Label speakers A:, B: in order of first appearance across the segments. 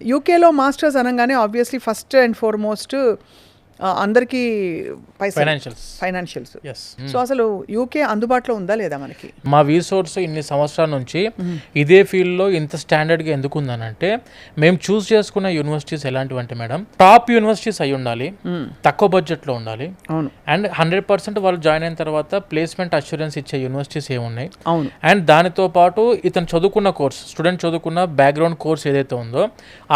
A: యూకేలో మాస్టర్స్ అనగానే obviously first and foremost అందరికీ ఫైనాన్షియల్స్. సో అసలు యూకే అందుబాటులో ఉందా లేదా మనకి?
B: మా వీసోర్స్ ఇన్ని సంవత్సరాల నుంచి ఇదే ఫీల్డ్లో ఇంత స్టాండర్డ్గా ఎందుకు ఉందనంటే, మేము చూస్ చేసుకున్న యూనివర్సిటీస్ ఎలాంటివంటే మేడం, టాప్ యూనివర్సిటీస్ అయి ఉండాలి, తక్కువ బడ్జెట్లో ఉండాలి, అండ్ 100% వాళ్ళు జాయిన్ అయిన తర్వాత ప్లేస్మెంట్ అష్యూరెన్స్ ఇచ్చే యూనివర్సిటీస్ ఏమున్నాయి, అండ్ దానితో పాటు ఇతను చదువుకున్న కోర్స్, స్టూడెంట్ చదువుకున్న బ్యాక్గ్రౌండ్ కోర్స్ ఏదైతే ఉందో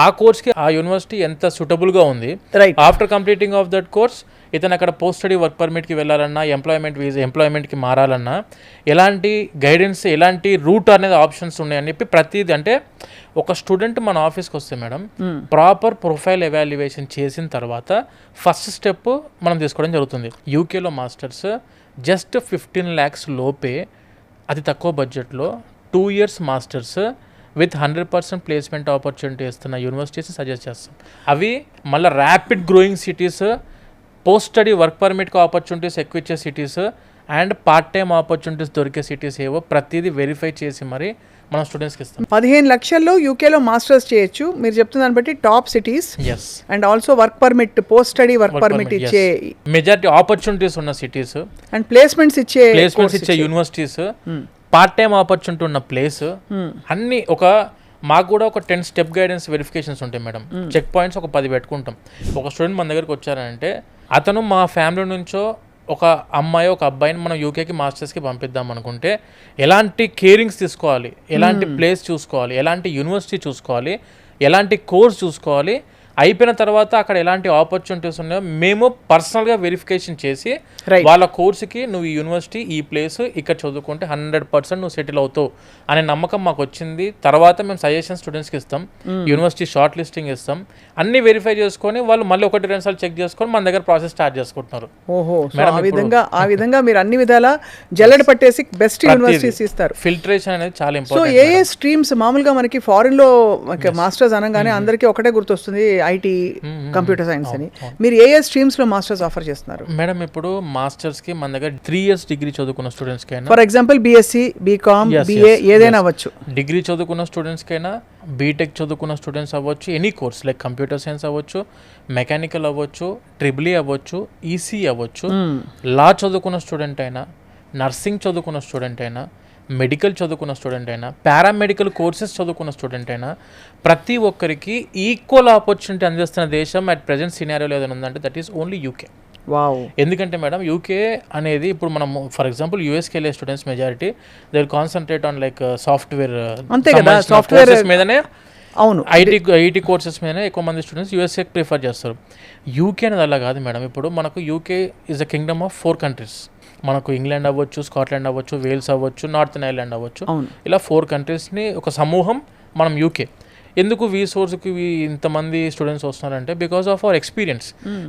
B: ఆ కోర్స్కి ఆ యూనివర్సిటీ ఎంత సూటబుల్గా ఉంది, after completing of that course ఇతను అక్కడ పోస్ట్ స్టడీ వర్క్ పర్మిట్కి వెళ్ళాలన్నా, ఎంప్లాయ్మెంట్కి మారాలన్నా ఎలాంటి గైడెన్స్, ఎలాంటి రూట్ అనేది ఆప్షన్స్ ఉన్నాయని చెప్పి ప్రతిదీ, అంటే ఒక స్టూడెంట్ మన ఆఫీస్కి వస్తే మేడం ప్రాపర్ ప్రొఫైల్ ఎవాల్యుయేషన్ చేసిన తర్వాత ఫస్ట్ స్టెప్ మనం తీసుకోవడం జరుగుతుంది. యూకేలో మాస్టర్స్ జస్ట్ 15 lakhs లోపే అతి తక్కువ బడ్జెట్లో 2 years masters with 100% placement opportunity ఇస్తున్న యూనివర్సిటీస్ సజెస్ట్ చేస్తాం. అవి మళ్ళీ rapid growing cities, post study work పర్మిట్కి ఆపర్చునిటీస్ ఎక్కువ ఇచ్చే cities, and part time opportunities దొరికే సిటీస్ ఏవో ప్రతిదీ వెరిఫై చేసి మరి మనం స్టూడెంట్స్కి ఇస్తాం.
A: 15 లక్షల్లో యూకేలో మాస్టర్స్ చేయొచ్చు మీరు చెప్తున్న దాన్ని బట్టి. Top cities and also work permit, post study work permit ఇచ్చే
B: మెజారిటీ ఆపర్చునిటీస్ ఉన్న సిటీస్,
A: అండ్ ప్లేస్మెంట్స్ ఇచ్చే
B: యూనివర్సిటీస్, పార్ట్ టైం ఆపర్చునిటీ ఉన్న ప్లేస్, అన్ని మాకు కూడా ఒక 10 step గైడెన్స్ వెరిఫికేషన్స్ ఉంటాయి మేడం. చెక్ పాయింట్స్ ఒక 10 పెట్టుకుంటాం. ఒక స్టూడెంట్ మన దగ్గరికి వచ్చారంటే అతను మా ఫ్యామిలీ నుంచో ఒక అమ్మాయి ఒక అబ్బాయిని మనం యూకేకి మాస్టర్స్కి పంపిద్దాం అనుకుంటే ఎలాంటి కేరింగ్స్ తీసుకోవాలి, ఎలాంటి ప్లేస్ చూసుకోవాలి, ఎలాంటి యూనివర్సిటీ చూసుకోవాలి, ఎలాంటి కోర్స్ చూసుకోవాలి, అయిపోయిన తర్వాత అక్కడ ఎలాంటి ఆపర్చునిటీస్ ఉన్నాయో మేము పర్సనల్గా వెరిఫికేషన్ చేసి వాళ్ళ కోర్సుకి నువ్వు ఈ యూనివర్సిటీ, ఈ ప్లేస్ ఇక్కడ చదువుకుంటే 100% నువ్వు సెటిల్ అవుతావు అనే నమ్మకం మాకు వచ్చింది. తర్వాత మేము సజెషన్ స్టూడెంట్స్కి ఇస్తాం, యూనివర్సిటీ షార్ట్ లిస్టింగ్ ఇస్తాం, అన్ని వెరిఫై చేసుకొని వాళ్ళు మళ్ళీ 1-2 సార్లు చెక్ చేసుకొని మన దగ్గర ప్రాసెస్ స్టార్ట్ చేసుకుంటున్నారు.
A: ఆ విధంగా మీరు అన్ని విధాలా జల్లెడ పట్టేసి బెస్ట్ యూనివర్సిటీస్ ఇస్తారు.
B: ఫిల్టరేషన్ అనేది చాలా
A: ఇంపార్టెంట్. సో ఏ స్ట్రీమ్స్ మామూలుగా మనకి ఫారిన్ లో మాస్టర్స్ అనగానే అందరికీ ఒకటే గుర్తొస్తుంది, ఐటీ, కంప్యూటర్ సైన్స్ అని. మీరు ఏ స్ట్రీమ్స్ లో మాస్టర్స్ ఆఫర్ చేస్తున్నారు
B: మేడం? ఇప్పుడు మాస్టర్స్ కి మన దగ్గర 3 years డిగ్రీ చదువుకున్న స్టూడెంట్స్ కైనా,
A: for example BSc, BCom, BA ఏదైనా అవ్వచ్చు,
B: డిగ్రీ చదువుకున్న స్టూడెంట్స్ కైనా, బీటెక్ చదువుకున్న స్టూడెంట్స్ అవ్వచ్చు, any course like computer science అవ్వచ్చు, మెకానికల్ అవ్వచ్చు, ట్రిపుల్ అవ్వచ్చు, ఈసీ అవ్వచ్చు, లా చదువుకున్న స్టూడెంట్ అయినా, నర్సింగ్ చదువుకున్న స్టూడెంట్ అయినా, మెడికల్ చదువుకున్న స్టూడెంట్ అయినా, పారామెడికల్ కోర్సెస్ చదువుకున్న స్టూడెంట్ అయినా, ప్రతి ఒక్కరికి ఈక్వల్ ఆపర్చునిటీ అందిస్తున్న దేశం అట్ ప్రజెంట్ సినారియోలో ఏదైనా ఉందంటే దట్ ఈస్ ఓన్లీ యూకే. ఎందుకంటే మేడం యూకే అనేది ఇప్పుడు మనం ఫర్ ఎగ్జాంపుల్ యూఎస్కి వెళ్ళే students majority they will concentrate on like software మీదనే, అవును, ఐటీ కోర్సెస్ మీదనే ఎక్కువ మంది స్టూడెంట్స్ యూఎస్ఏకి ప్రిఫర్ చేస్తారు. యూకే అనేది అలా కాదు మేడం. ఇప్పుడు మనకు UK is a Kingdom of 4 countries. మనకు ఇంగ్లాండ్ అవ్వచ్చు, స్కాట్లాండ్ అవ్వచ్చు, వేల్స్ అవ్వచ్చు, నార్థన్ ఐర్లాండ్ అవ్వచ్చు, ఇలా 4 countriesని ఒక సమూహం మనం యూకే. ఎందుకు వీసోర్స్కి ఇంతమంది స్టూడెంట్స్ వస్తున్నారంటే బికాస్ ఆఫ్ అవర్ ఎక్స్పీరియన్స్.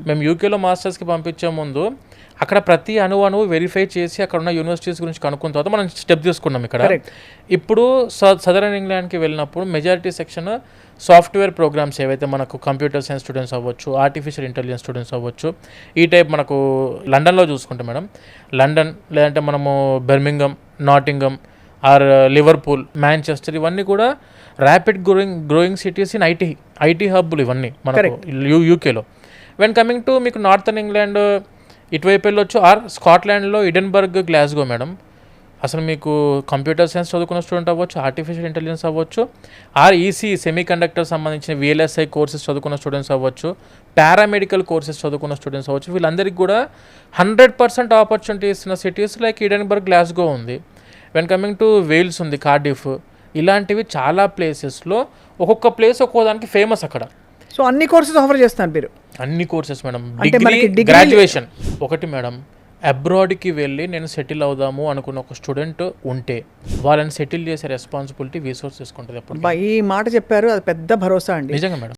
B: మేము యూకేలో మాస్టర్స్కి పంపించే ముందు అక్కడ ప్రతి అణువు వెరిఫై చేసి అక్కడ ఉన్న యూనివర్సిటీస్ గురించి కనుక్కున్న తర్వాత మనం స్టెప్ తీసుకున్నాం ఇక్కడ. ఇప్పుడు సదరన్ ఇంగ్లాండ్కి వెళ్ళినప్పుడు మెజారిటీ సెక్షన్ సాఫ్ట్వేర్ ప్రోగ్రామ్స్ ఏవైతే మనకు కంప్యూటర్ సైన్స్ స్టూడెంట్స్ అవ్వచ్చు, ఆర్టిఫిషియల్ ఇంటెలిజెన్స్ స్టూడెంట్స్ అవ్వచ్చు, ఈ టైప్ మనకు లండన్లో చూసుకుంటే మేడం, లండన్ లేదంటే మనము Birmingham, Nottingham or Liverpool, Manchester, ఇవన్నీ కూడా rapid growing cities in IT హబ్బులు ఇవన్నీ మనకు యూకేలో. వెన్ కమింగ్ టు మీకు నార్థన్ ఇంగ్లాండ్ ఇటువైపు వెళ్ళొచ్చు, ఆర్ స్కాట్లాండ్లో ఎడిన్బర్గ్, గ్లాస్గో మేడం. అసలు మీకు కంప్యూటర్ సైన్స్ చదువుకున్న స్టూడెంట్ అవ్వచ్చు, ఆర్టిఫిషియల్ ఇంటెలిజెన్స్ అవ్వచ్చు, ఆర్ ఈసీ సెమీ కండక్టర్ సంబంధించిన VLSI కోర్సెస్ చదువుకున్న స్టూడెంట్స్ అవ్వచ్చు, పారామెడికల్ కోర్సెస్ చదువుకున్న స్టూడెంట్స్ అవ్వచ్చు, వీళ్ళందరికీ కూడా 100% ఆపర్చునిటీ ఇస్తున్న సిటీస్ లైక్ ఎడిన్బర్గ్, గ్లాస్గో ఉంది. వెన్ కమింగ్ టు వేల్స్ ఉంది, కార్డిఫ్, ఇలాంటివి చాలా ప్లేసెస్లో ఒక్కొక్క ప్లేస్ ఒక్కో దానికి ఫేమస్ అక్కడ.
A: సో అన్ని కోర్సెస్ ఆఫర్ చేస్తున్నారు మీరు?
B: అన్ని కోర్సెస్ మేడం. డిగ్రీ, గ్రాడ్యుయేషన్ ఒకటి మేడం. అబ్రాడ్కి వెళ్ళి నేను సెటిల్ అవుదాము అనుకున్న ఒక స్టూడెంట్ ఉంటే వాళ్ళని సెటిల్ చేసే రెస్పాన్సిబిలిటీ వీసోర్స్ తీసుకుంటుంది.
A: ఈ మాట చెప్పారు, అది పెద్ద భరోసా అండి.
B: నిజంగా మేడం.